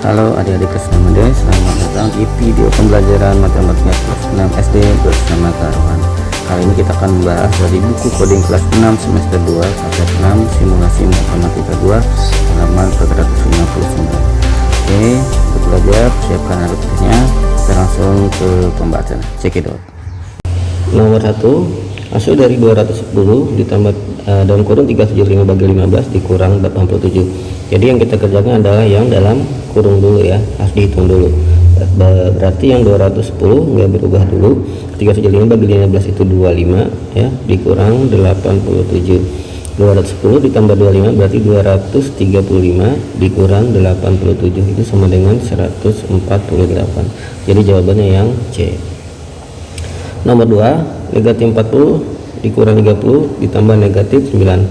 Halo adik-adik kelas 6D, selamat datang di video pembelajaran matematika kelas 6 SD bersama Karwan. Kali ini kita akan membahas dari buku coding kelas 6 semester 2 paket 6 simulasi matematika 2 halaman 459. Oke, untuk belajar siapkan alatnya, kita langsung ke pembacaan. Cekidot. Nomor 1, hasil dari 210 ditambah dalam kurung 375 bagi 15 dikurang 87. Jadi yang kita kerjakan adalah yang dalam kurung dulu ya, harus dihitung dulu. Berarti yang 210 nggak berubah dulu. 375 bagi 15 itu 25 ya, dikurang 87. 210 ditambah 25 berarti 235 dikurang 87 itu sama dengan 148. Jadi jawabannya yang C. Nomor 2, negatif 40 dikurang 30 ditambah negatif 9.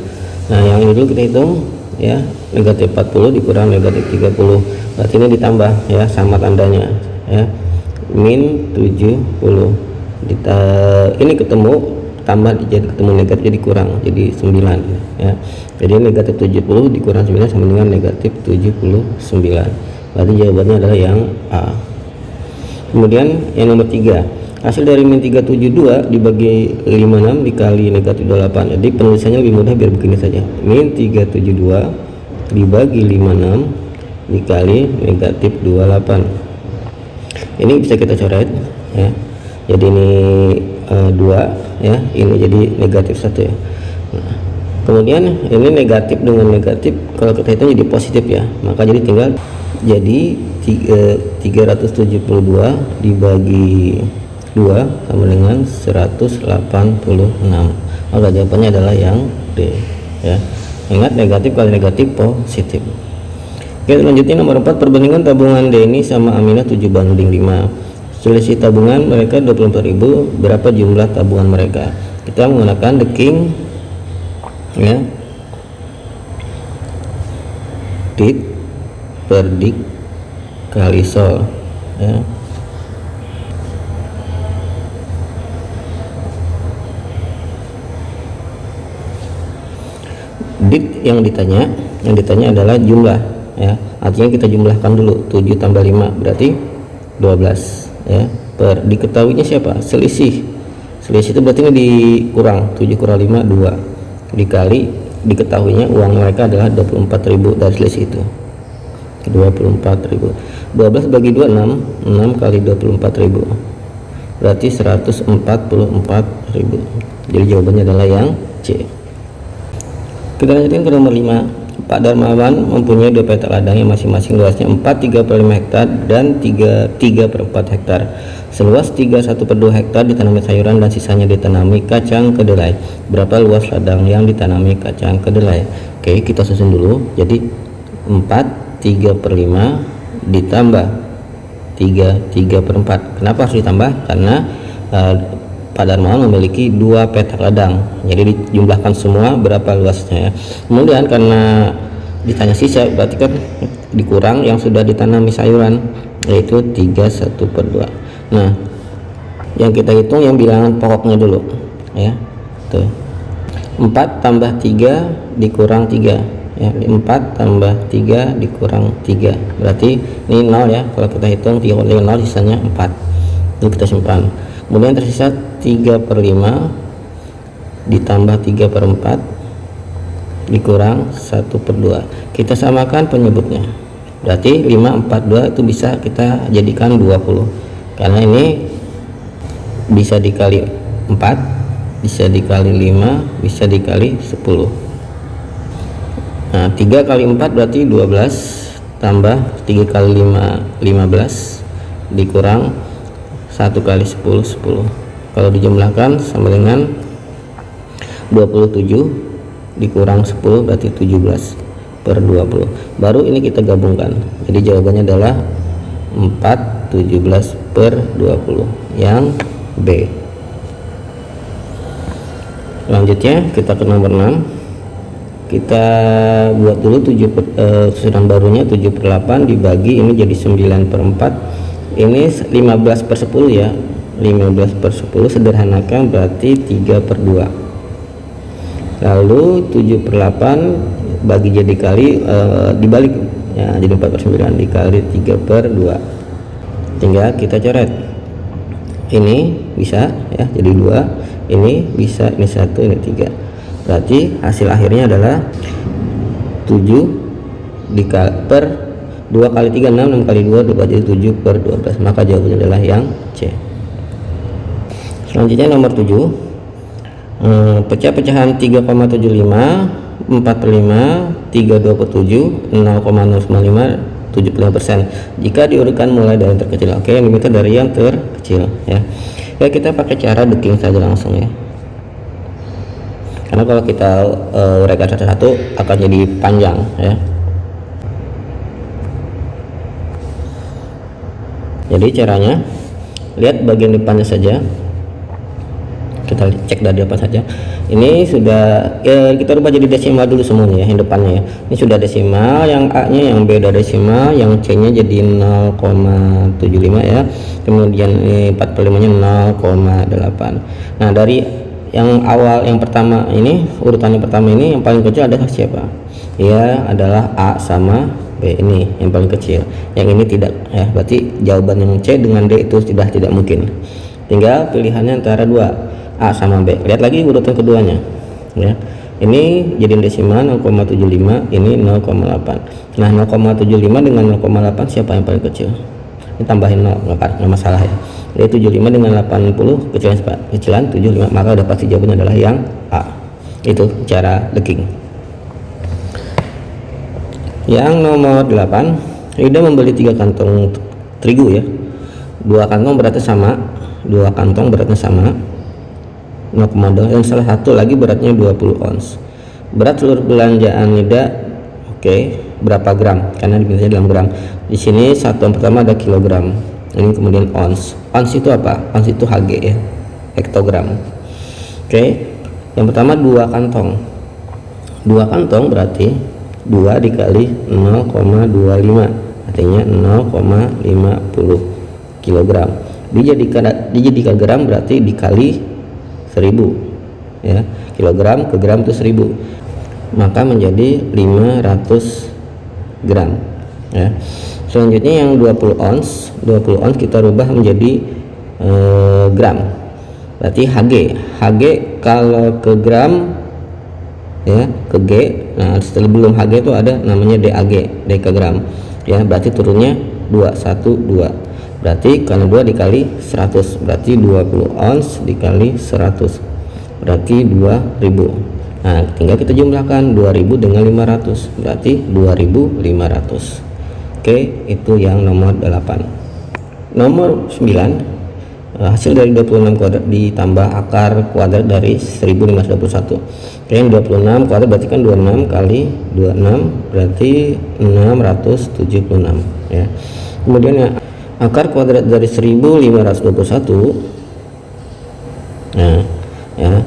Nah yang ini dulu kita hitung ya, negatif 40 dikurang negatif 30 berarti ini ditambah ya, sama tandanya ya, min 70 ini ketemu tambah jadi ketemu negatif jadi kurang jadi 9 ya, jadi negatif 70 dikurang 9 sama dengan negatif 79 berarti jawabannya adalah yang A. Kemudian yang nomor 3, hasil dari min 372 dibagi 56 dikali negatif 28. Jadi penulisannya lebih mudah biar begini saja, min 372 dibagi 56 dikali negatif 28. Ini bisa kita coret ya, jadi ini 2 ya, ini jadi negatif 1 ya. Nah, kemudian ini negatif dengan negatif kalau kita hitung jadi positif ya, maka jadi tinggal jadi 372 dibagi 2 sama dengan 186. Maka jawabannya adalah yang D ya. Ingat, negatif kali negatif positif. Oke, lanjutnya nomor 4, perbandingan tabungan Denny sama Aminah 7:5. Selisih tabungan mereka 24.000, berapa jumlah tabungan mereka? Kita menggunakan the king ya, dit per dik kali sol ya. Dit yang ditanya adalah jumlah ya, artinya kita jumlahkan dulu 7 tambah 5 berarti 12 ya, per diketahuinya siapa? Selisih itu berarti ini dikurang 7 kurang 5 2 dikali diketahuinya uang mereka adalah 24.000 dari selisih itu 24.000. 12 bagi 2 6 kali 24.000 berarti 144.000. jadi jawabannya adalah yang C. Kita lanjutkan ke nomor 5. Pak Darmawan mempunyai 2 petak ladang yang masing-masing luasnya 3/5 hektar dan 3/4 hektar. Seluas 1/2 hektar ditanami sayuran dan sisanya ditanami kacang kedelai. Berapa luas ladang yang ditanami kacang kedelai? Oke, kita susun dulu. Jadi 3/5 ditambah 3/4. Kenapa harus ditambah? Karena Pak Darmawan memiliki 2 petak ladang, jadi dijumlahkan semua berapa luasnya ya. Kemudian karena ditanya sisa berarti kan dikurang yang sudah ditanami sayuran, yaitu 3/1/2. Nah yang kita hitung yang bilangan pokoknya dulu ya, tuh 4 tambah 3 dikurang 3 ya, 4 tambah 3 dikurang 3 berarti ini 0 ya, kalau kita hitung 3 kali 0 sisanya 4. Itu kita simpan. Kemudian tersisa 3/5 ditambah 3/4 dikurang 1/2. Kita samakan penyebutnya, berarti 5 4 2 itu bisa kita jadikan 20 karena ini bisa dikali 4, bisa dikali 5, bisa dikali 10. Nah 3 kali 4 berarti 12 tambah 3 kali 5 15 dikurang 1 kali 10 10. Kalau dijumlahkan sama dengan 27 dikurang 10 berarti 17/20. Baru ini kita gabungkan. Jadi jawabannya adalah 4/17/20 yang B. Selanjutnya kita ke nomor 6. Kita buat dulu susunan barunya 7/8 dibagi ini jadi 9/4. Ini 15/10 ya, 15/10 sederhanakan berarti 3/2. Lalu 7/8 bagi jadi kali dibalik ya, jadi 4/9 dikali 3/2, tinggal kita coret. Ini bisa ya jadi 2, ini bisa, ini 1, ini 3. Berarti hasil akhirnya adalah 7 per 2 kali 3 6, 6 kali 2 jadi 7/12. Maka jawabannya adalah yang C. Selanjutnya nomor 7, pecah-pecahan 3,75, 4/5, 3/27, 0,095, 75%. Jika diurutkan mulai dari yang terkecil. Oke, yang diminta dari yang terkecil ya. Ya, kita pakai cara deking saja langsung ya. Karena kalau kita uraikan satu-satu akan jadi panjang ya. Jadi caranya, lihat bagian depannya saja. Kita cek dari apa saja. Ini sudah kita rubah jadi desimal dulu semuanya ya, yang depannya ya. Ini sudah desimal, yang A nya yang beda desimal, yang C nya jadi 0,75 ya. Kemudian 4/5 nya 0,8. Nah, dari yang awal yang pertama ini, urutan yang pertama ini yang paling kecil adalah siapa? Ya, adalah A sama B, ini yang paling kecil. Yang ini tidak ya. Berarti jawaban yang C dengan D itu sudah tidak mungkin. Tinggal pilihannya antara dua, A sama B. Lihat lagi urutan keduanya ya. Ini jadi desimal 0,75, ini 0,8. Nah, 0,75 dengan 0,8 siapa yang paling kecil? Ini tambahin 0, nggak masalah ya. Jadi 75 dengan 80 kecilan 75, maka udah pasti jawabannya adalah yang A. Itu cara deking. Yang nomor 8, Rida membeli 3 kantong terigu ya. 2 kantong beratnya sama, 2 kantong beratnya sama 0,2, dan salah satu lagi beratnya 20 ons. Berat seluruh belanjaan Rida, oke, berapa gram? Karena dimintanya dalam gram. Di sini satuan pertama ada kilogram. Ini kemudian ons. Ons itu apa? Ons itu Hg ya, hektogram. Oke, yang pertama 2 kantong. 2 kantong berarti 2 dikali 0,25, artinya 0,50 kilogram. Dijadikan gram berarti dikali 1000 ya. Kilogram ke gram itu 1000, maka menjadi 500 gram ya. Selanjutnya yang 20 ons kita rubah menjadi gram, berarti Hg kalau ke gram ya, ke G. Nah, setelah belum Hg itu ada namanya DAG, dekagram ya. Berarti turunnya 212. Berarti karena 2 dikali 100, berarti 20 ons dikali 100, berarti 2000. Nah, tinggal kita jumlahkan 2000 dengan 500, berarti 2500. Oke, itu yang nomor 8. Nomor 9, hasil dari 26 kuadrat ditambah akar kuadrat dari 1521. Oke, yang 26 kuadrat berarti kan 26 kali 26 berarti 676 ya. Kemudian ya, akar kuadrat dari 1521, nah ya,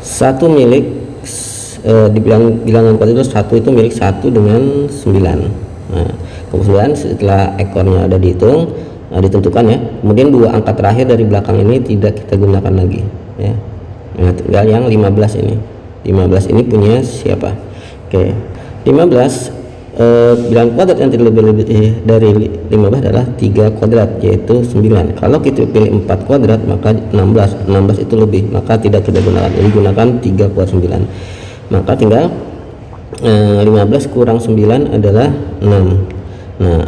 1 milik di bilangan kuadrat itu 1 itu milik 1 dengan 9. Nah, kemudian setelah ekornya ada dihitung, ditentukan ya, kemudian 2 angka terakhir dari belakang ini tidak kita gunakan lagi ya. Nah, tinggal yang 15 ini. 15 ini punya siapa? Oke, 15 bilangan kuadrat yang lebih dari 15 adalah 3 kuadrat, yaitu 9. Kalau kita pilih 4 kuadrat maka 16 itu lebih, maka tidak kita gunakan, jadi gunakan 3 kuadrat 9. Maka tinggal 15 kurang 9 adalah 6. Nah,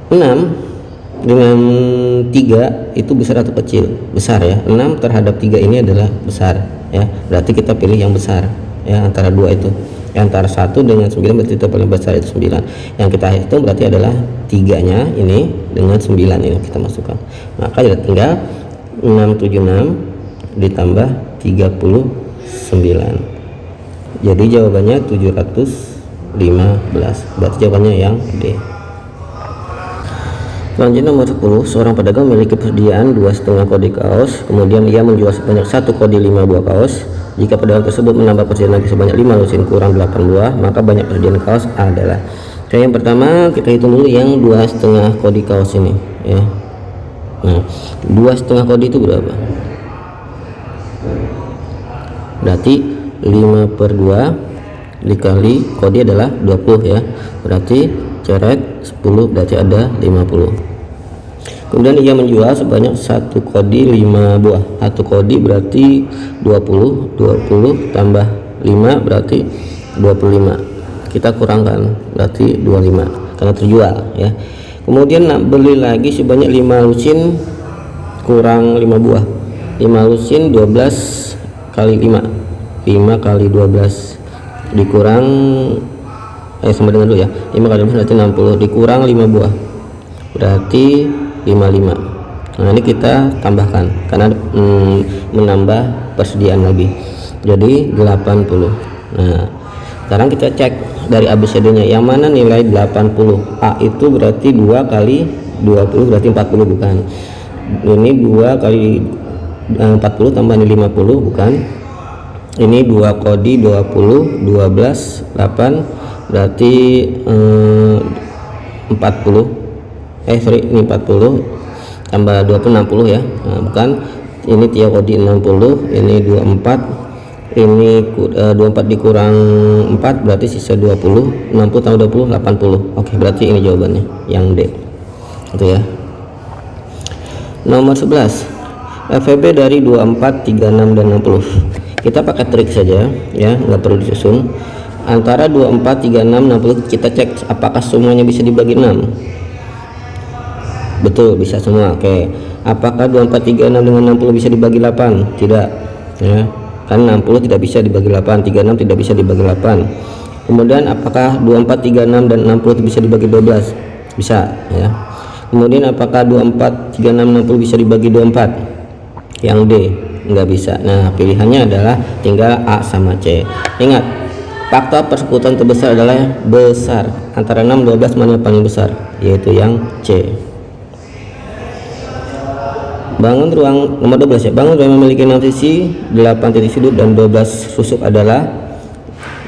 6 dengan 3 itu besar atau kecil? Besar ya. 6 terhadap 3 ini adalah besar ya, berarti kita pilih yang besar ya, antara 2 itu. Antara 1 dengan 9 berarti itu paling besar itu 9. Yang kita hitung berarti adalah 3-nya ini dengan 9 ini kita masukkan. Maka tinggal 676 ditambah 39. Jadi jawabannya 715. Berarti jawabannya yang D. Selanjutnya nomor 10, seorang pedagang memiliki persediaan 2,5 kodi kaos, kemudian ia menjual sebanyak 1 kodi 5 buah kaos. Jika pedagang tersebut menambah persediaan lagi sebanyak 5 lusin kurang 8 buah, maka banyak persediaan kaos adalah. Oke, yang pertama kita hitung dulu yang 2,5 kodi kaos ini ya. Nah, 2,5 kodi itu berapa? Berarti 5/2 dikali kodi adalah 20 ya, berarti coret 10 berarti ada 50. Kemudian ia menjual sebanyak 1 kodi 5 buah. 1 kodi berarti 20, 20 tambah 5 berarti 25, kita kurangkan berarti 25 karena terjual ya. Kemudian nak beli lagi sebanyak 5 lusin kurang 5 buah. 5 lusin 12 kali 5, 5 kali 12 dikurang sama dengan dulu ya, 5 kali 12 berarti 60 dikurang 5 buah berarti 55. Nah ini kita tambahkan karena menambah persediaan lagi jadi 80. Nah sekarang kita cek dari ABCD nya yang mana nilai 80. A itu berarti 2 kali 20 berarti 40 bukan, ini 2 kali 40 tambah ini 50 bukan, ini 2 kodi 20 12 8 berarti 40 ini 40 tambah 20 60 ya. Nah, bukan, ini 3 kodi 60, ini 24, ini 24 dikurang 4 berarti sisa 20, 60 tambah 20 80. Oke, berarti ini jawabannya yang D itu ya. Nomor 11 FVB dari 24 36 dan 60. Kita pakai trik saja ya, nggak perlu disusun. Antara 24 36 60 kita cek apakah semuanya bisa dibagi 6. Betul, bisa semua. Oke, apakah 24 36 dengan 60 bisa dibagi 8? Tidak ya, kan 60 tidak bisa dibagi 8, 36 tidak bisa dibagi 8. Kemudian apakah 24 36 dan 60 itu bisa dibagi 12? Bisa ya. Kemudian apakah 24 36 60 bisa dibagi 24? Yang D nggak bisa. Nah pilihannya adalah tinggal A sama C. Ingat, faktor persekutuan terbesar adalah besar. Antara 6 12 mana yang paling besar? Yaitu yang C. Bangun ruang nomor 12 ya. Bangun ruang memiliki 6 sisi, 8 titik sudut dan 12 susuk adalah,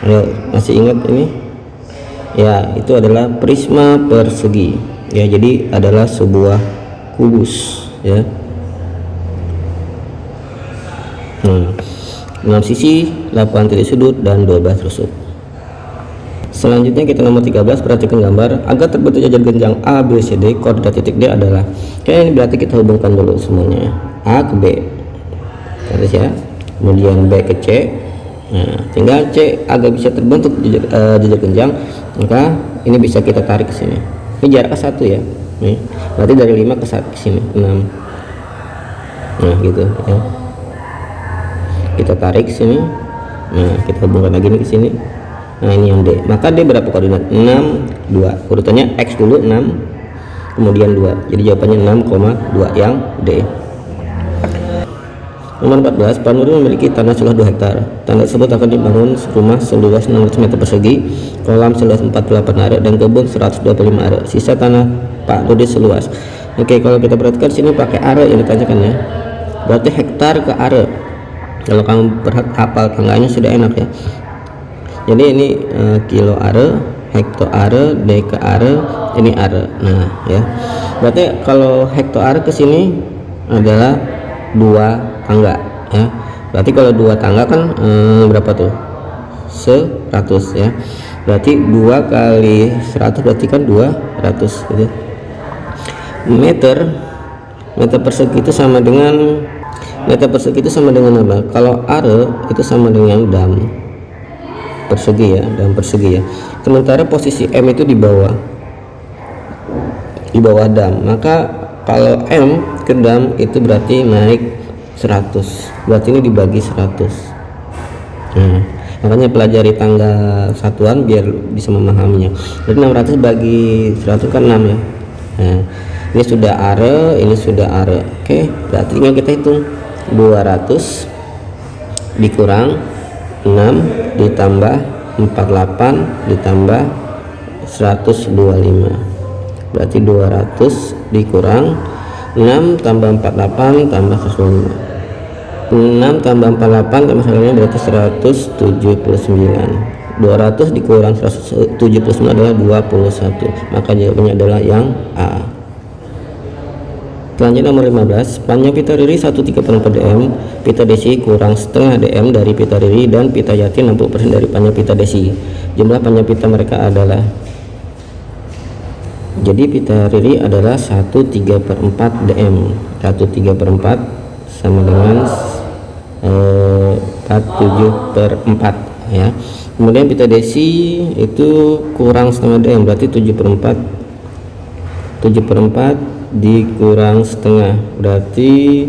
ayo masih ingat ini ya, itu adalah prisma persegi ya, jadi adalah sebuah kubus ya. 6 sisi, 8 titik sudut dan 12 rusuk. Selanjutnya kita nomor 13, perhatikan gambar. Agar terbentuk jajar genjang A, B, C, D, koordinat titik D adalah, oke ini berarti kita hubungkan dulu semuanya, A ke B terus ya, kemudian B ke C. Nah tinggal C agar bisa terbentuk jajar genjang, maka ini bisa kita tarik ke sini. Ini jaraknya 1 ya, nih berarti dari 5 ke 1 ke sini 6. Nah gitu ya, kita tarik ke sini. Nah kita hubungkan lagi nih ke sini. Nah ini yang D, maka D berapa koordinat? 6 2, urutannya X dulu 6 kemudian 2, jadi jawabannya 6,2 yang D. Nomor 14, Pak Nurul memiliki tanah seluas 2 hektar. Tanah tersebut akan dibangun rumah seluas 600 meter persegi, kolam seluas 48 are dan kebun 125 are. Sisa tanah Pak Nurul seluas. Oke, kalau kita perhatikan sini pakai are yang ditanyakan ya, berarti hektar ke are. Kalau kamu hafal tangganya sudah enak ya. Jadi ini kilo are, hekto are, deka are, ini are. Nah ya, berarti kalau hekto are ke sini adalah 2 tangga ya. Berarti kalau 2 tangga kan berapa tuh? 100 ya. Berarti 2 kali 100 berarti kan 200 gitu. Meter persegi itu sama dengan apa? Kalau are itu sama dengan dam persegi ya, dam persegi ya. Sementara posisi M itu di bawah dam, maka kalau M ke dam itu berarti naik 100, berarti ini dibagi 100. Makanya pelajari tangga satuan biar bisa memahaminya. Jadi 600 bagi 100 kan 6 ya. Nah, ini sudah are, ini sudah are. Oke, berarti tinggal kita hitung 200 dikurang 6 ditambah 48 ditambah 125, berarti 200 dikurang 6 tambah 48 tambah 125. 6 tambah 48 tambah 125 berarti 179. 200 dikurang 179 adalah 21, maka jawabannya adalah yang A. Selanjutnya nomor 15, panjang pita riri 1/3/4 dm, pita desi kurang setengah dm dari pita riri, dan pita yati 60% dari panjang pita desi. Jumlah panjang pita mereka adalah, jadi pita riri adalah 1/3/4 dm, 1/3/4 sama dengan 47/4 ya. Kemudian pita desi itu kurang setengah dm, berarti 7/4 dikurang setengah, berarti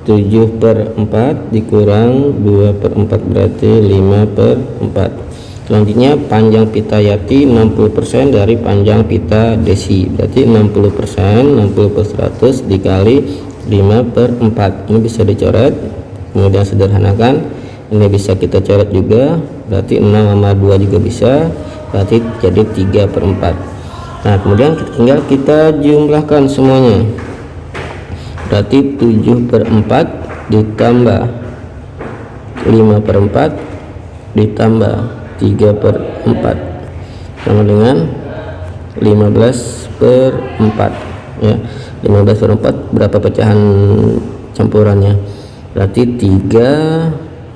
7/4 dikurang 2/4, berarti 5/4. Selanjutnya panjang pita yati 60% dari panjang pita desi, berarti 60%, 60/100 dikali 5/4. Ini bisa dicoret, kemudian sederhanakan. Ini bisa kita coret juga, berarti 6 sama 2 juga bisa, berarti jadi 3/4. Nah, kemudian tinggal kita jumlahkan semuanya, berarti 7/4 ditambah 5/4 ditambah 3/4 sama dengan 15/4 ya. 15/4 berapa pecahan campurannya? Berarti 3,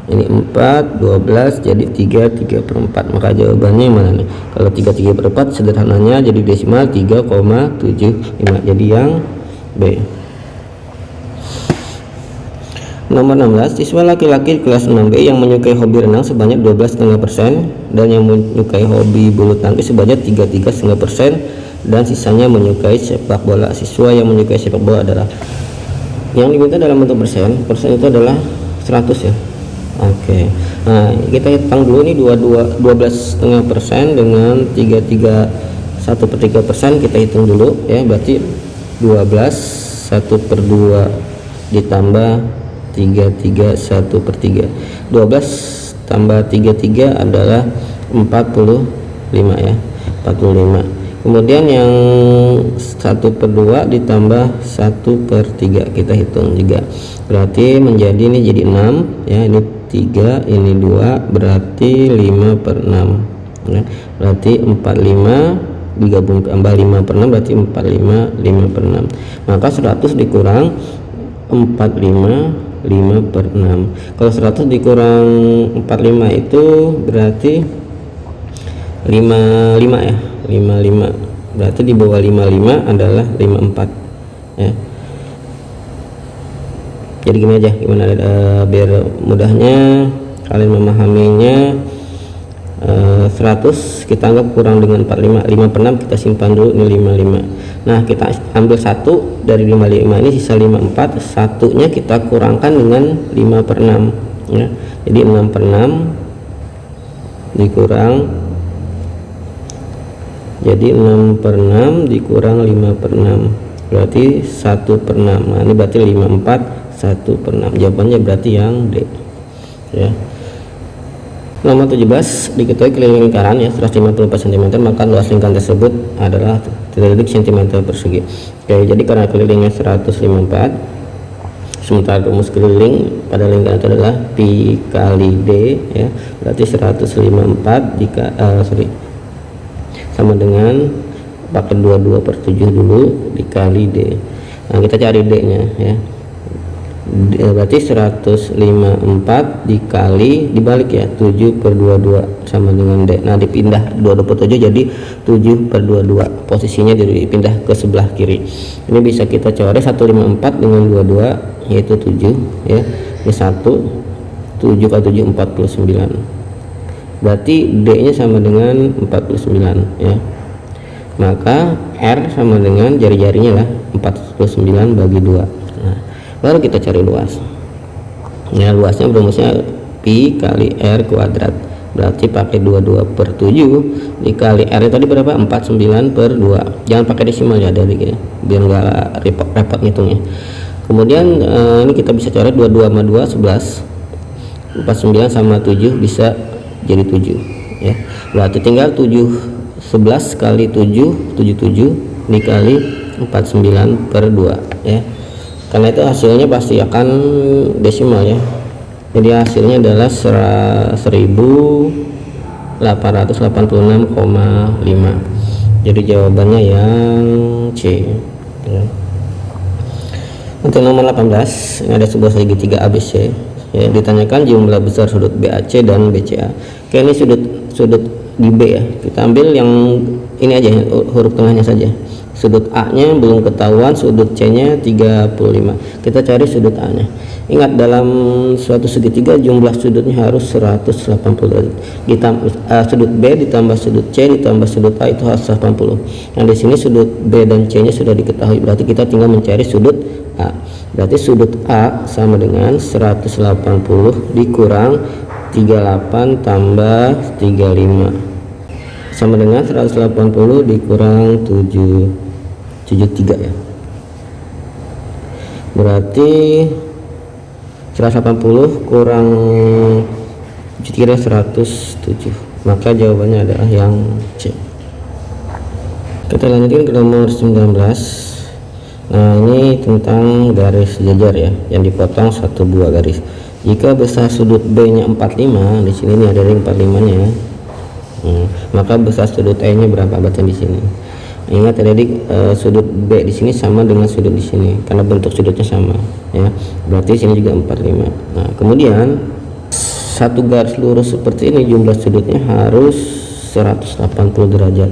ini 4, 12, jadi 3/4. Maka jawabannya mana nih? Kalau 3/4 sederhananya jadi desimal 3,75, jadi yang B. Nomor 16, siswa laki-laki kelas 6B yang menyukai hobi renang sebanyak 12,5% dan yang menyukai hobi bulu tangkis sebanyak 33,5%, dan sisanya menyukai sepak bola. Siswa yang menyukai sepak bola adalah, yang diminta dalam bentuk persen itu adalah 100 ya. Oke, nah kita hitung dulu nih 12,5% dengan 33,1/3%, kita hitung dulu ya. Berarti 12 1/2 ditambah 33 1/3, 12 tambah 33 adalah 45 ya, 45. Kemudian yang 1/2 ditambah 1/3 kita hitung juga, berarti menjadi ini jadi 6 ya, ini 3, ini 2, berarti 5/6 ya. Berarti 45 digabung tambah 5/6 berarti 45, 5/6. Maka 100 dikurang 45, 5/6. Kalau 100 dikurang 45 itu berarti 55 ya, 55. Berarti di bawah 55 adalah 54 ya. Jadi gini aja, gimana biar mudahnya kalian memahaminya. 100 kita anggap kurang dengan 45, 5/6 kita simpan dulu, ini 55. Nah, kita ambil 1 dari 55, ini sisa 54, satunya kita kurangkan dengan 5/6 ya. Jadi 6/6 dikurang, jadi 6/6 dikurang 5/6 berarti 1/6. Nah, ini berarti 54 1/6. Jawabannya berarti yang D ya. Nomor 17, diketahui keliling lingkaran ya 154 cm, maka luas lingkaran tersebut adalah 3 cm persegi. Oke, jadi karena kelilingnya 154, sementara rumus keliling pada lingkaran itu adalah pi kali D ya, berarti 154 sama dengan pakai 22/7 dulu dikali D. Nah, kita cari D nya ya. Berarti 154 dikali dibalik ya, 7/22 sama dengan D. Nah, dipindah 2/27 jadi 7/22, posisinya dipindah ke sebelah kiri. Ini bisa kita coret 154 dengan 22 yaitu 7 ya. Ini 7 kali 7 49. Berarti D nya sama dengan 49 ya. Maka R sama dengan jari-jarinya lah 49 bagi 2. Nah, baru kita cari luas ya. Luasnya rumusnya pi kali R kuadrat, berarti pakai 22/7 dikali R tadi berapa, 49/2. jangan pakai desimal ya, dari gini biar enggak repot ngitungnya. Kemudian ini kita bisa coret 22 sama 2 11, 49 sama 7 bisa jadi 7 ya. Berarti tinggal 11 kali 7 77 dikali 49/2 ya. Karena itu hasilnya pasti akan desimal ya. Jadi hasilnya adalah 1886,5. Jadi jawabannya yang C ya. Untuk nomor 18, ini ada sebuah segitiga ABC ya, ditanyakan jumlah besar sudut BAC dan BCA. Oke, ini sudut di B ya, kita ambil yang ini aja, huruf tengahnya saja. Sudut A nya belum ketahuan, sudut C nya 35, kita cari sudut A nya. Ingat, dalam suatu segitiga jumlah sudutnya harus 180 derajat. Sudut B ditambah sudut C ditambah sudut A itu harus 80. Nah, di sini sudut B dan C nya sudah diketahui, berarti kita tinggal mencari sudut A. Berarti sudut A sama dengan 180 dikurang 38 tambah 35 sama dengan 180 dikurang 73 ya. Berarti 180 kurang 73 107. Maka jawabannya adalah yang C. Kita lanjutkan ke nomor 19. Nah, ini tentang garis jajar ya, yang dipotong satu buah garis. Jika besar sudut B nya 45, di sini nih ada ring 45 nya ya. Maka besar sudut E nya berapa, baca di sini. Ingat tadi sudut B di sini sama dengan sudut di sini karena bentuk sudutnya sama ya. Berarti sini juga 45. Nah, kemudian satu garis lurus seperti ini jumlah sudutnya harus 180 derajat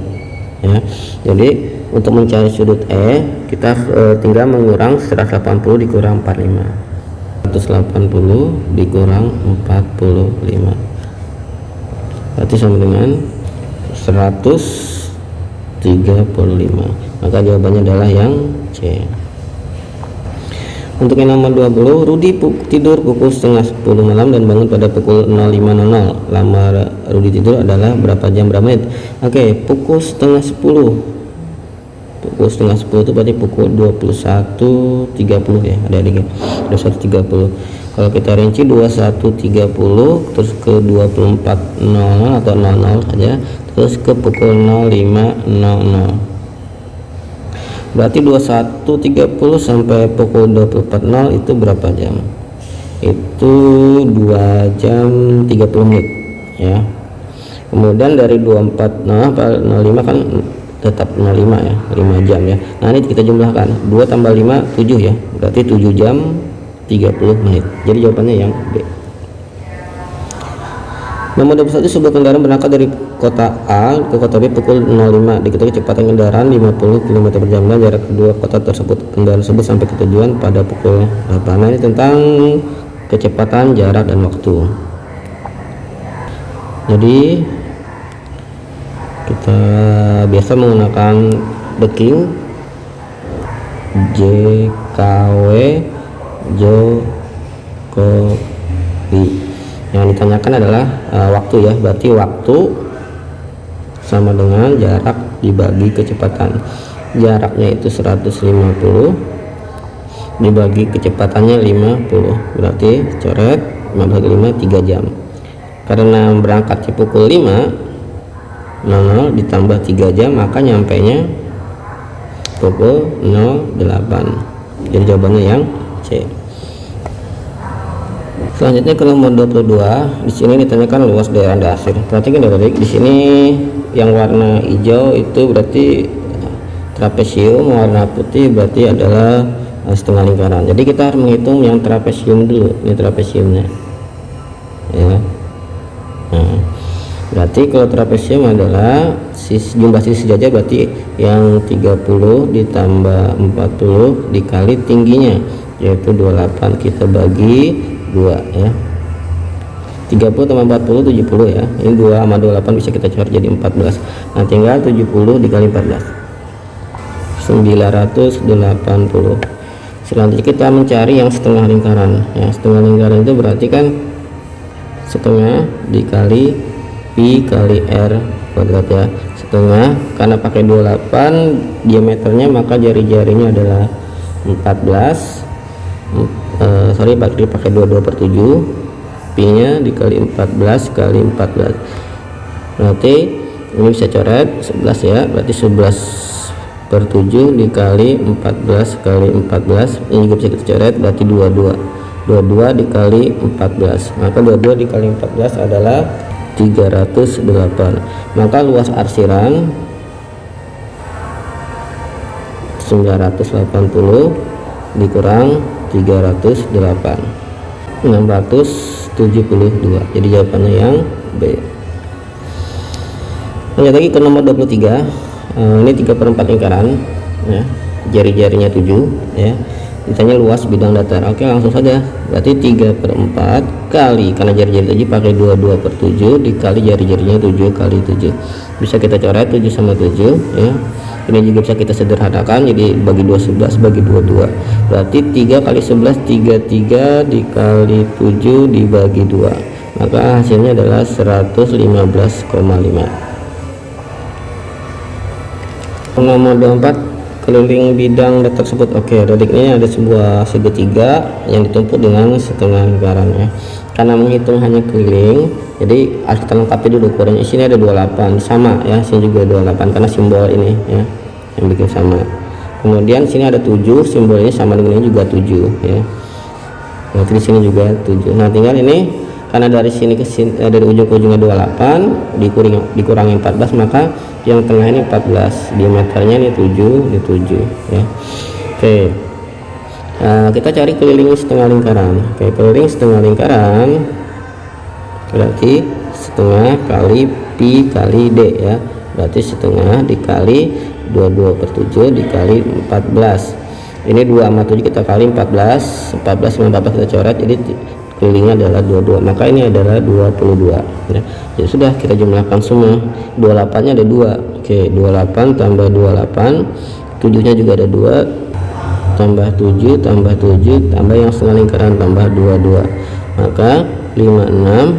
ya. Jadi untuk mencari sudut E kita tinggal mengurang 180 dikurang 45. 180 dikurang 45 berarti sama dengan 135. Maka jawabannya adalah yang C. Untuk yang nomor 20, Rudi tidur pukul setengah 10 malam dan bangun pada pukul 05.00. Lama Rudi tidur adalah berapa jam berapa menit? Oke, pukul setengah 10. Pukul setengah 10 itu berarti pukul 21.30 ya, ada lagi 21.30. Kalau kita rinci 21.30 terus ke 24.00 atau 00 saja, terus ke pukul 05.00. Berarti 21.30 sampai pukul 24.00 itu berapa jam? Itu 2 jam 30 menit ya. Kemudian dari 24.00 05 kan tetap 05 ya, 5 jam ya. Nah, ini kita jumlahkan 2 tambah 5 7 ya, berarti 7 jam 30 menit. Jadi jawabannya yang B. Nomor 21, sebuah kendaraan berangkat dari kota A ke kota B pukul 05. Diketahui kecepatan kendaraan 50 km per jam dan jarak kedua kota tersebut. Kendaraan tersebut sampai ke tujuan pada pukul 8. Nah, ini tentang kecepatan, jarak, dan waktu. Jadi kita biasa menggunakan deking JKW Jokowi. Yang ditanyakan adalah waktu ya, berarti waktu sama dengan jarak dibagi kecepatan. Jaraknya itu 150 dibagi kecepatannya 50, berarti coret 15 3 jam. Karena berangkatnya pukul 5.00 ditambah 3 jam, maka nyampainya pukul 08. Jadi jawabannya yang C. Selanjutnya ke nomor 22. Di sini ditanyakan luas daerah dasar. Perhatikan adik, di sini yang warna hijau itu berarti trapesium, warna putih berarti adalah setengah lingkaran. Jadi kita harus menghitung yang trapesium dulu. Ini trapesiumnya ya. Nah, berarti kalau trapesium adalah jumlah sisi jajar, berarti yang 30 ditambah 40 dikali tingginya yaitu 28, kita bagi 2 ya. 30 tambah 40 70 ya. Ini 2 sama 28 bisa kita coret jadi 14. Nah, tinggal 70 dikali 14 980. Selanjutnya kita mencari yang setengah lingkaran ya. Setengah lingkaran itu berarti kan setengah dikali pi kali r kuadrat ya. Setengah karena pakai 28 diameternya, maka jari-jarinya adalah 14. Pakai 22/7, pi nya dikali 14 kali 14, berarti ini bisa coret 11 ya, berarti 11/7 dikali 14 kali 14, ini juga bisa kita coret, berarti 22 dikali 14, maka 22 dikali 14 adalah 308. Maka luas arsiran 980 dikurang 308, 672. Jadi jawabannya yang B. Lanjut lagi ke nomor 23. Ini 3/4 lingkaran ya, jari-jarinya 7 ya, ditanya luas bidang datar. Oke, langsung saja, berarti 3/4 kali, karena jari-jari 7 pakai 22/7 dikali jari-jarinya 7 kali 7. Bisa kita coret 7 sama 7 ya. Ini juga bisa kita sederhanakan, jadi bagi 2 11, bagi 2 2, berarti 3 kali 11 33 dikali 7 dibagi 2, maka hasilnya adalah 115,5. Nomor 24, keliling bidang datar tersebut. Oke, adik ini ada sebuah segitiga yang ditumpuk dengan setengah lingkaran ya. Karena menghitung hanya keliling, jadi harus kita lengkapi dulu ukurannya. Sini ada 28 sama ya, sini juga 28 karena simbol ini ya yang bikin sama. Kemudian sini ada 7, simbolnya sama dengan ini juga 7 ya. Nanti di sini juga 7. Nah, tinggal ini karena dari sini ke sini, dari ujung ke ujungnya 28 dikurangi 14, maka yang tengah ini 14, diameternya ini 7, ini 7 ya. Oke, kita cari keliling setengah lingkaran. Oke, keliling setengah lingkaran berarti setengah kali pi kali d ya, berarti setengah dikali 22/7 dikali 14. Ini 2 sama 7 kita kali 14, 14 sama 14 kita coret, jadi kelilingnya adalah 22, maka ini adalah 22 ya. Jadi sudah kita jumlahkan semua, 28 nya ada 2. Oke, 28 tambah 28, 7 nya juga ada 2, tambah 7 tambah 7 tambah yang setengah lingkaran tambah 22, maka 56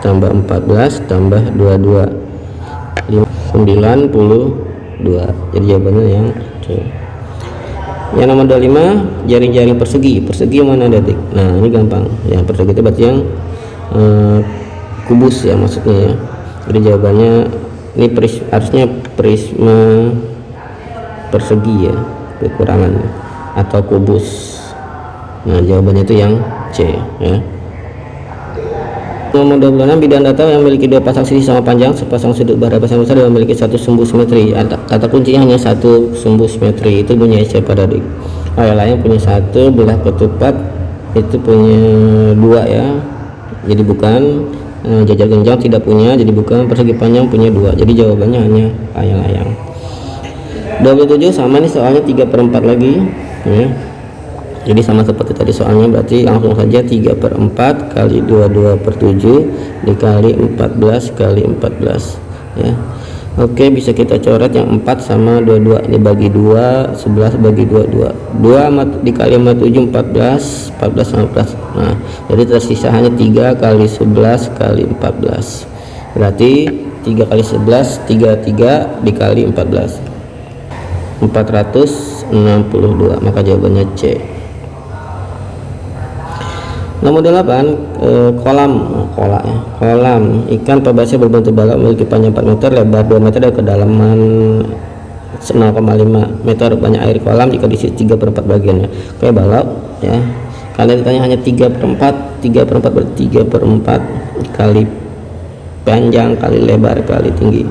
tambah 14 tambah 22, 92. Jadi jawabannya yang C. Yang nomor 25, jaring-jaring persegi. Persegi mana adik? Nah, ini gampang ya, persegi itu berarti yang kubus ya maksudnya ya. Jadi jawabannya ini harusnya prisma persegi ya, kekurangan atau kubus. Nah, jawabannya itu yang C ya. Nomor 26, bidang datar yang memiliki 2 pasang sisi sama panjang, sepasang sudut berhadapan sama besar dan memiliki 1 sumbu simetri. Kata kuncinya hanya 1 sumbu simetri, itu punya siapa tadi? Oh, yang lain punya 1, belah ketupat itu punya 2 ya, jadi bukan. Jajar genjang tidak punya, jadi bukan. Persegi panjang punya 2, jadi jawabannya hanya layang-layang. 27 sama nih soalnya 3/4 lagi ya. Jadi sama seperti tadi soalnya, berarti langsung saja 3/4 kali 22/7 dikali 14 kali 14 ya. Oke, bisa kita coret yang 4 sama 22 ini bagi 2, 11 bagi 2 dikali sama 7 14, 14 sama 14. Nah, jadi tersisa hanya 3 kali 11 kali 14, berarti 3 kali 11 33 dikali 14, 462, maka jawabannya C. Nomor 8, kolam ikan pabasnya berbentuk balok, memiliki panjang 4 meter, lebar 2 meter dan kedalaman 0,5 meter. Banyak air kolam jika diisi 3/4 bagiannya. Kayak balok ya, kalian ditanya hanya 3/4 berarti 3/4 kali panjang kali lebar kali tinggi,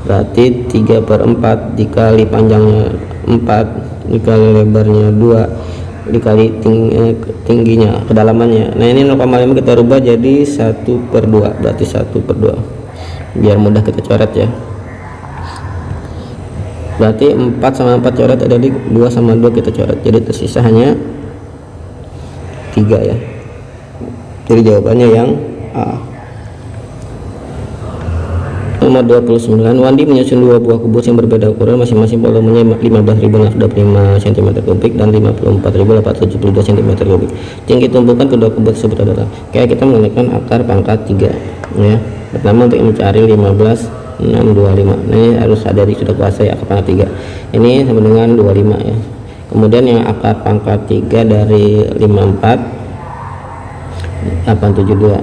berarti 3/4 dikali panjangnya 4 dikali lebarnya 2 dikali tingginya, kedalamannya. Nah, ini 0,5 kita rubah jadi 1/2, berarti 1/2 biar mudah kita coret ya. Berarti 4 sama 4 coret, ada di 2 sama 2 kita coret, jadi tersisa hanya 3 ya. Jadi jawabannya yang A. Nomor 29, Wandi menyusun 2 buah kubus yang berbeda ukuran, masing-masing volumenya 15.625 cm3 dan 54.872 cm3. Tinggi tumpukan kedua kubus tersebut adalah. Kayak kita menggunakan akar pangkat 3 ya. Pertama untuk mencari 15.625. Nah, ini harus ada di sudah kuasai akar pangkat 3. Ini sama dengan 25 ya. Kemudian yang akar pangkat 3 dari 54 872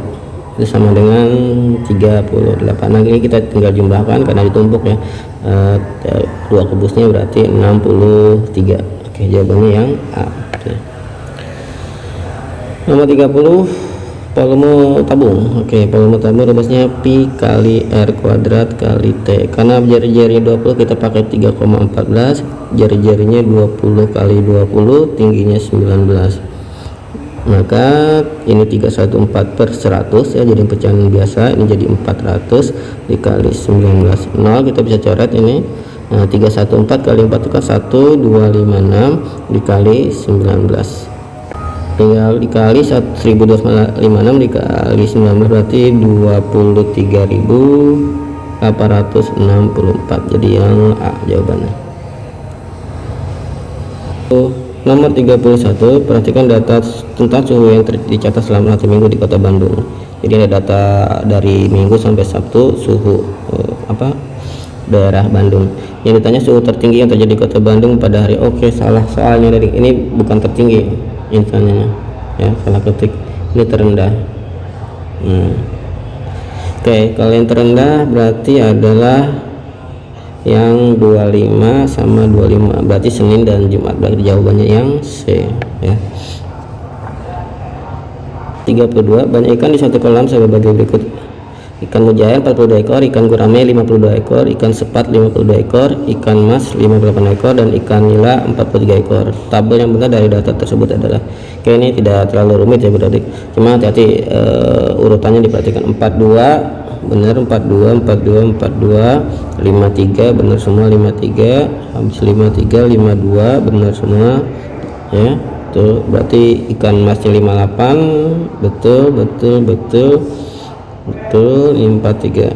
itu sama dengan 38. Nah, ini kita tinggal jumlahkan karena ditumpuk ya. Dua kubusnya berarti 63. Oke, jawabannya yang A. Oke. Nomor 30, volume tabung. Oke, volume tabung rumusnya pi kali r kuadrat kali t. Karena jari-jarinya 20 kita pakai 3,14, jari-jarinya 20 kali 20, tingginya 19. Maka ini 314 per 100 ya, jadi pecahan biasa. Ini jadi 400 dikali 19, 0 kita bisa coret ini. Nah, 314 kali 4 itu kan 1256 dikali 19, tinggal dikali 1256 dikali 19 berarti 23.864. jadi yang A jawabannya. Nomor 31, perhatikan data tentang suhu yang dicatat selama 1 minggu di Kota Bandung. Jadi ada data dari Minggu sampai Sabtu suhu daerah Bandung. Yang ditanya suhu tertinggi yang terjadi di Kota Bandung pada hari. Oke, salah, soalnya dari ini bukan tertinggi instannya ya, salah ketik, ini terendah. Oke, kalau yang terendah berarti adalah yang 25 sama 25, berarti Senin dan Jumat, berarti jawabannya yang C ya. 32, banyak ikan di satu kolam sebagai berikut: ikan mujair 42 ekor, ikan gurame 52 ekor, ikan sepat 52 ekor, ikan mas 58 ekor, dan ikan nila 43 ekor. Tabel yang benar dari data tersebut adalah, oke, ini tidak terlalu rumit ya berarti, cuma hati-hati urutannya diperhatikan. 42 benar, 42 42 42, 53 benar semua, 53 habis 53 52 benar semua ya. Tuh berarti ikan masnya 58, betul 53.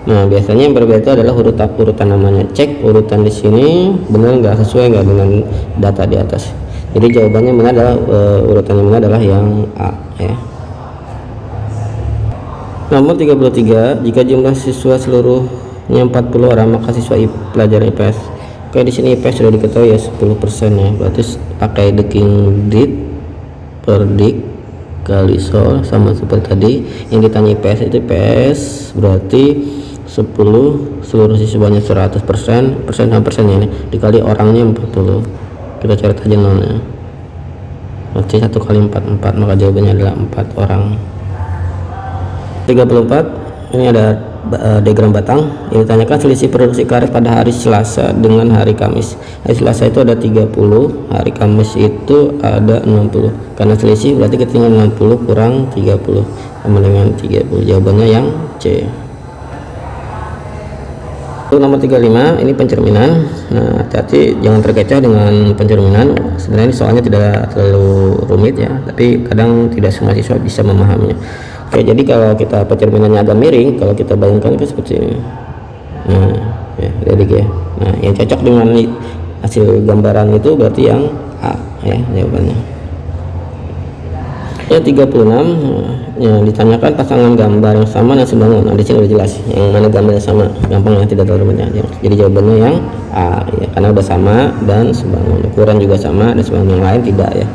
Nah biasanya yang berbeda adalah urutan namanya. Cek urutan di sini benar nggak, sesuai nggak dengan data di atas. Jadi jawabannya benar adalah urutan yang benar adalah yang A ya. Nomor 33, jika jumlah siswa seluruhnya 40 orang, maka siswa pelajaran IPS. Oke, di sini IPS sudah diketahui ya 10% ya, berarti pakai Deking per dik kali sol, sama seperti tadi yang ditanya IPS. Itu IPS berarti 10 seluruh siswanya 100%, persennya ini dikali orangnya 40, kita cari aja nolnya, berarti 1 kali 4 4, maka jawabannya adalah 4 orang. 34, ini ada diagram batang. Ini ditanyakan selisih produksi karet pada hari Selasa dengan hari Kamis. Hari Selasa itu ada 30, hari Kamis itu ada 60. Karena selisih berarti ketinggalan 60 kurang 30 sama dengan 30. Jawabannya yang C. Nomor 35, ini pencerminan. Nah, hati-hati jangan terkecoh dengan pencerminan. Sebenarnya ini soalnya tidak terlalu rumit ya, tapi kadang tidak semua siswa bisa memahaminya. Oke, jadi kalau kita pencerminannya agak miring, kalau kita bayangkan itu seperti ini. Nah, ya, ya. Nah, yang cocok dengan hasil gambaran itu berarti yang A ya jawabannya. Ya 36, yang ditanyakan pasangan gambar yang sama dan sebangun. Nah, di sini udah jelas yang mana gambar yang sama, gampang ya, tidak terlalu rumit ya. Jadi jawabannya yang A ya, karena udah sama dan sebangun. Ukuran juga sama dan sebangun, yang lain tidak ya.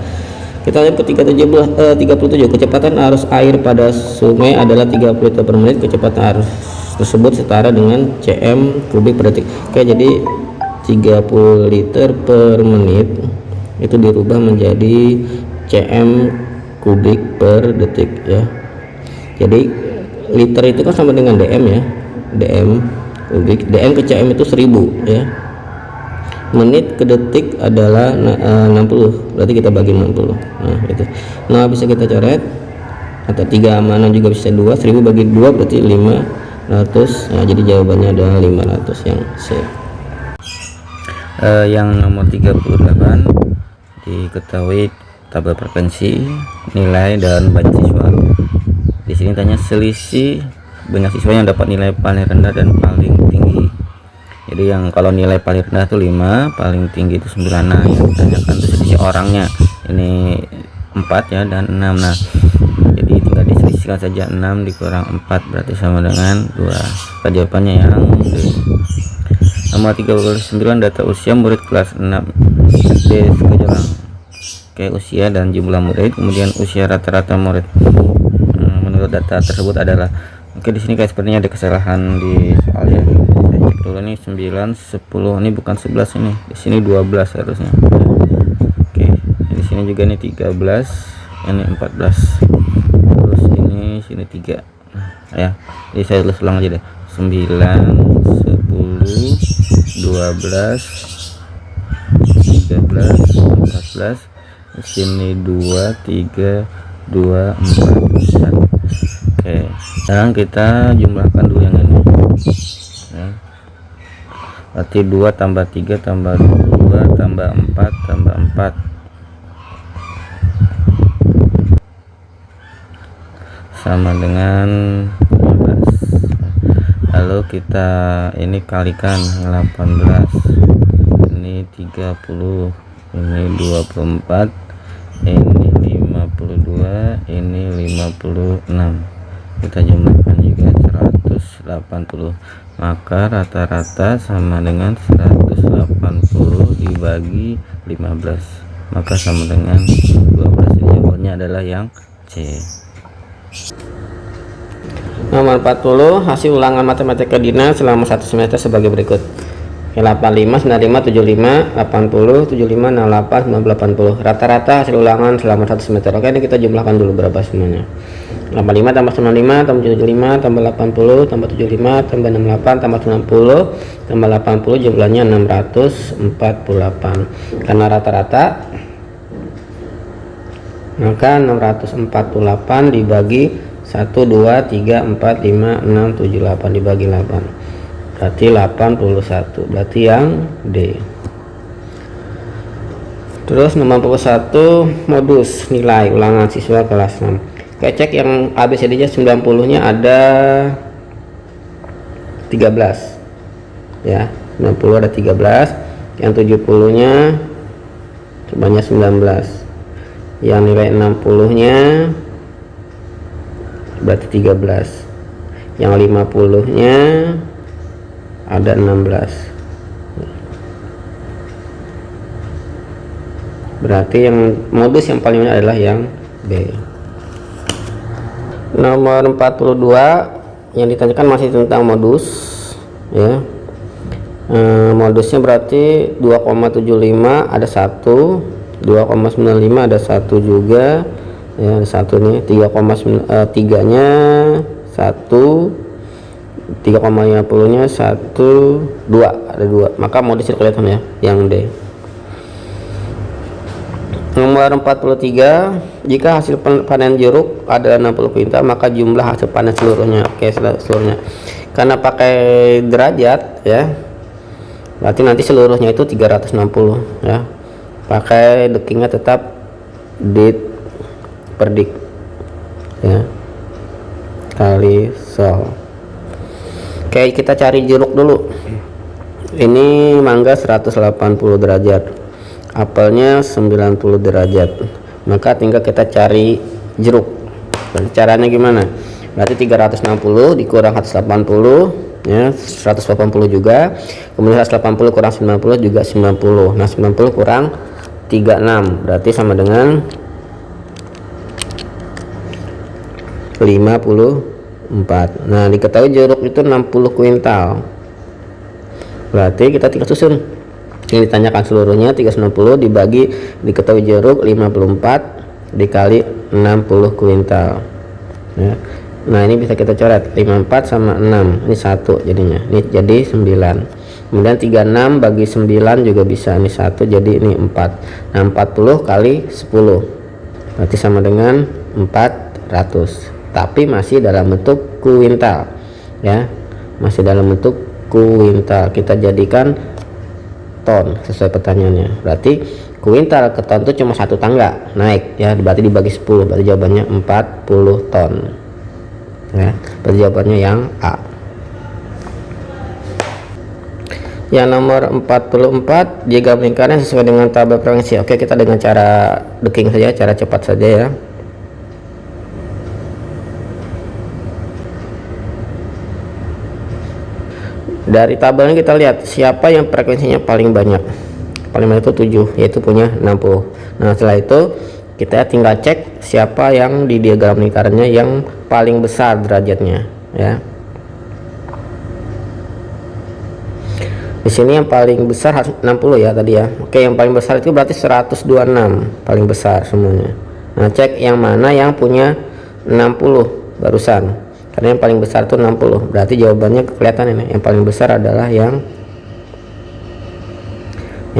Kita lihat ke 37, kecepatan arus air pada sungai adalah 30 liter per menit. Kecepatan arus tersebut setara dengan cm kubik per detik. Oke, jadi 30 liter per menit itu dirubah menjadi cm kubik per detik ya. Jadi liter itu kan sama dengan dm ya, dm kubik, dm ke cm itu 1000 ya. Menit ke detik adalah 60, berarti kita bagi 60. Nah itu, nah bisa kita coret, atau 3 sama 6 juga bisa 2, 1000 bagi 2 berarti 500. Nah jadi jawabannya adalah 500 yang C. Yang nomor 38, diketahui tabel frekuensi, nilai dan banyak siswa. Di sini tanya selisih banyak siswa yang dapat nilai paling rendah dan paling tinggi. Jadi yang kalau nilai paling rendah itu 5, paling tinggi itu 9. Nah yang ditanyakan itu selisih orangnya, ini 4 ya dan 6. Nah jadi tinggal diselisihkan saja, 6 dikurang 4 berarti sama dengan 2. Jawabannya yang D. Nomor 39, data usia murid kelas 6 SD Sekejolang. Oke, usia dan jumlah murid, kemudian usia rata-rata murid menurut data tersebut adalah. Oke, di sini kayak sepertinya ada kesalahan di soal ya. Saya cek dulu nih, 9 10, ini bukan 11 ini. Di sini 12 harusnya. Oke, di sini juga nih 13. ini 14, terus ini sini 3. Nah, ya jadi saya tulis ulang aja deh, 9 10 12 13 14, sini 2 3 2 4. Oke, sekarang kita jumlahkan dulu yang ini ya. Berarti 2 tambah 3 tambah 2 tambah 4 tambah 4 sama dengan 15. Lalu kita ini kalikan 18, ini 30, ini 24, ini 52, ini 56. Kita jumlahkan juga 180, maka rata-rata sama dengan 180 dibagi 15, maka sama dengan 12. Jawabannya adalah yang C. Nomor 40, hasil ulangan matematika Dina selama 1 semester sebagai berikut. 85, 95, 75, 80, 75, 08, 90, 80. Rata-rata hasil ulangan selama 1 semester. Oke, ini kita jumlahkan dulu berapa semuanya. 85 tambah 95 tambah 75 tambah 80 tambah 75 tambah 68 tambah 90 tambah 80, jumlahnya 648. Karena rata-rata, maka 648 dibagi 1 2 3 4 5 6 7 8 dibagi 8, berarti 81, berarti yang D. Terus nomor 41, modus nilai ulangan siswa kelas 6. Oke, cek yang ABCD nya 90 nya ada 13 ya, 90 ada 13, yang 70 nya sebanyak 19, yang nilai 60 nya berarti 13, yang 50 nya ada 16, berarti yang modus yang paling banyak adalah yang B. Nomor 42 yang ditanyakan masih tentang modus ya. Modusnya berarti 2,75 ada 1, 2,95 ada 1 juga ya, ada 1 nih, 3 nya 1, 3,50 nya 1, 2 ada 2, maka modusnya kelihatan ya, yang D. Nomor 43, jika hasil panen jeruk adalah 60 kuintal, maka jumlah hasil panen seluruhnya. Oke, seluruhnya karena pakai derajat ya, berarti nanti seluruhnya itu 360 ya. Pakai dekingnya tetap dit per dik ya, kali sol. Oke, kita cari jeruk dulu. Ini mangga 180 derajat, apelnya 90 derajat, maka tinggal kita cari jeruk. Berarti caranya gimana? Berarti 360 dikurang 180 ya, 180 juga, kemudian 180 kurang 90 juga 90. Nah, 90 kurang 36 berarti sama dengan 54. Nah, diketahui jeruk itu 60 kuintal, berarti kita tinggal susun. Ini ditanyakan seluruhnya 360 dibagi diketahui jeruk 54 dikali 60 kuintal ya. Nah, ini bisa kita coret 54 sama 6, ini 1 jadinya, ini jadi 9. Kemudian 36 bagi 9 juga bisa, ini 1 jadi ini 4. Nah, 40 kali 10 berarti sama dengan 400, tapi masih dalam bentuk kuintal ya, masih dalam bentuk kuintal. Kita jadikan ton sesuai pertanyaannya, berarti kuintal ke ton itu cuma 1 tangga naik ya, berarti dibagi 10, berarti jawabannya 40 ton ya, berarti jawabannya yang A. Yang nomor 44, jika lingkaran sesuai dengan tabel frekuensi. Oke, kita dengan cara deking saja, cara cepat saja ya. Dari tabelnya kita lihat siapa yang frekuensinya paling banyak. Paling banyak itu 7, yaitu punya 60. Nah, setelah itu kita tinggal cek siapa yang di diagram lingkarannya yang paling besar derajatnya ya. Di sini yang paling besar harus 60 ya tadi ya. Oke, yang paling besar itu berarti 126, paling besar semuanya Nah, cek yang mana yang punya 60 barusan, karena yang paling besar tuh 60. Berarti jawabannya kelihatan ini, yang paling besar adalah yang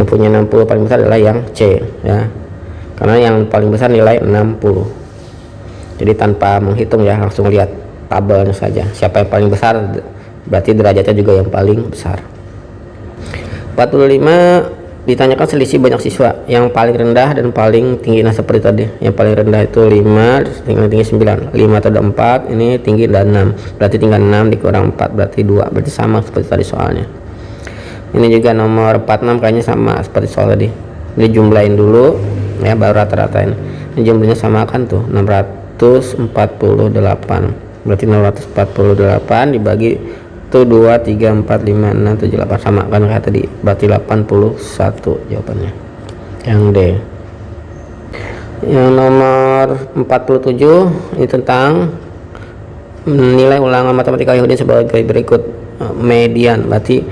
punya 60 paling besar adalah yang C ya, karena yang paling besar nilai 60. Jadi tanpa menghitung ya, langsung lihat tabelnya saja, siapa yang paling besar berarti derajatnya juga yang paling besar. 45 ditanyakan selisih banyak siswa, yang paling rendah dan paling tinggi. Nah seperti tadi, yang paling rendah itu 5, tinggi 9, 5 atau 4, ini tinggi dan 6, berarti tinggal 6 dikurang 4 berarti 2, berarti sama seperti tadi soalnya. Ini juga nomor 46 kayaknya sama seperti soal tadi. Ini jumlahin dulu ya, baru rata-ratain. Ini jumlahnya sama kan tuh, 648, berarti 648 dibagi tuh 2, 3, 4, 5, 6, 7, 8, sama kan kayak tadi, berarti 81 jawabannya yang D. Yang nomor 47 ini tentang nilai ulangan matematika Yahudi sebagai berikut. Median, berarti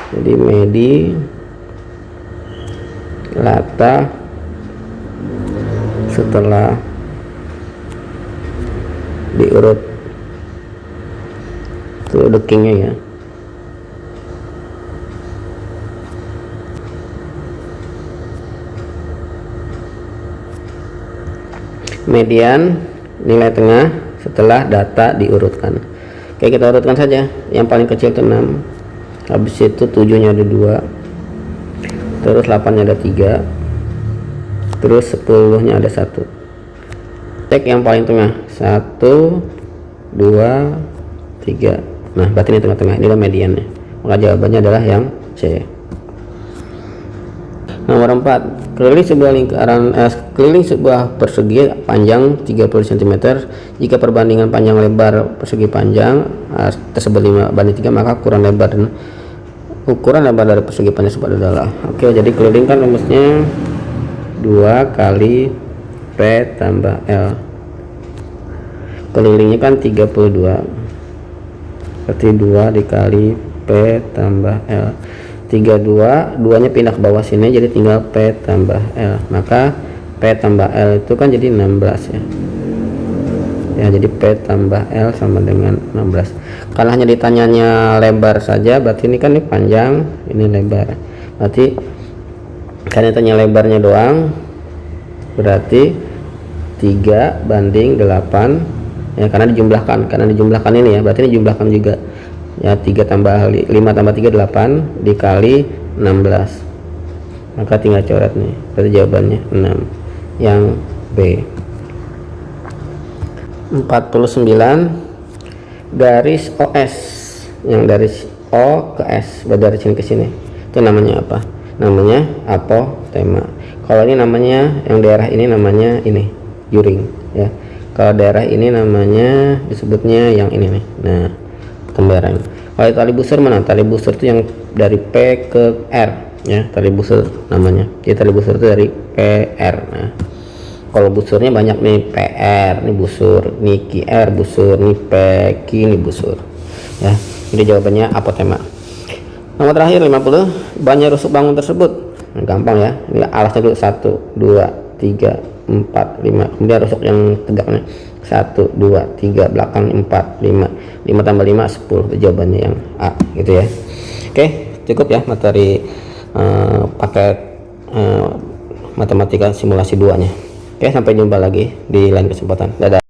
jadi medi lata setelah diurut itu dekingnya ya. Median nilai tengah setelah data diurutkan. Oke, kita urutkan saja. Yang paling kecil itu 6, habis itu 7 nya ada 2, terus 8 nya ada 3, terus 10 nya ada 1. Cek yang paling tengah, 1, 2, 3. Nah berarti ini tengah-tengah, ini adalah mediannya, maka jawabannya adalah yang C. Nomor 4, keliling sebuah persegi panjang 30 cm. Jika perbandingan panjang lebar persegi panjang tersebut 5:3, maka ukuran lebar dari persegi panjang tersebut adalah. Oke, jadi keliling kan rumusnya 2 kali P tambah L. Kelilingnya kan 32, berarti 2 dikali P tambah L. 32, 2 nya pindah ke bawah sini, jadi tinggal P tambah L, maka P tambah L itu kan jadi 16 ya. Ya, jadi P tambah L sama dengan 16. Kalau hanya ditanyanya lebar saja, berarti ini kan ini panjang, ini lebar. Berarti karena tanya lebarnya doang, berarti 3:8 ya, karena dijumlahkan ini ya, berarti ini jumlahkan juga ya. 5 tambah 3 8 dikali 16, maka tinggal coret nih, berarti jawabannya 6 yang B. 49, garis OS, yang dari O ke S, dari sini ke sini, itu namanya apa? Namanya apotema. Kalau ini namanya, yang daerah ini namanya ini juring ya. Kalau daerah ini namanya disebutnya yang ini nih. Nah, kembaran. Kalau tali busur mana? Tali busur itu yang dari P ke R ya, tali busur namanya. Jadi tali busur itu dari PR. Nah, kalau busurnya banyak nih, PR ini busur, ini QR busur, ini PQ ini busur ya. Ini jawabannya apotema. Nomor terakhir 50, banyak rusuk bangun tersebut. Nah, gampang ya, ini alasnya dulu 1, 2, 3, 4, 5, kemudian rusuk yang tegaknya 1, 2, 3, belakang 4, 5, 5 tambah 5 10. Itu jawabannya yang A gitu ya. Oke, cukup ya materi paket matematika simulasi 2 nya. Oke, sampai jumpa lagi di lain kesempatan. Dadah.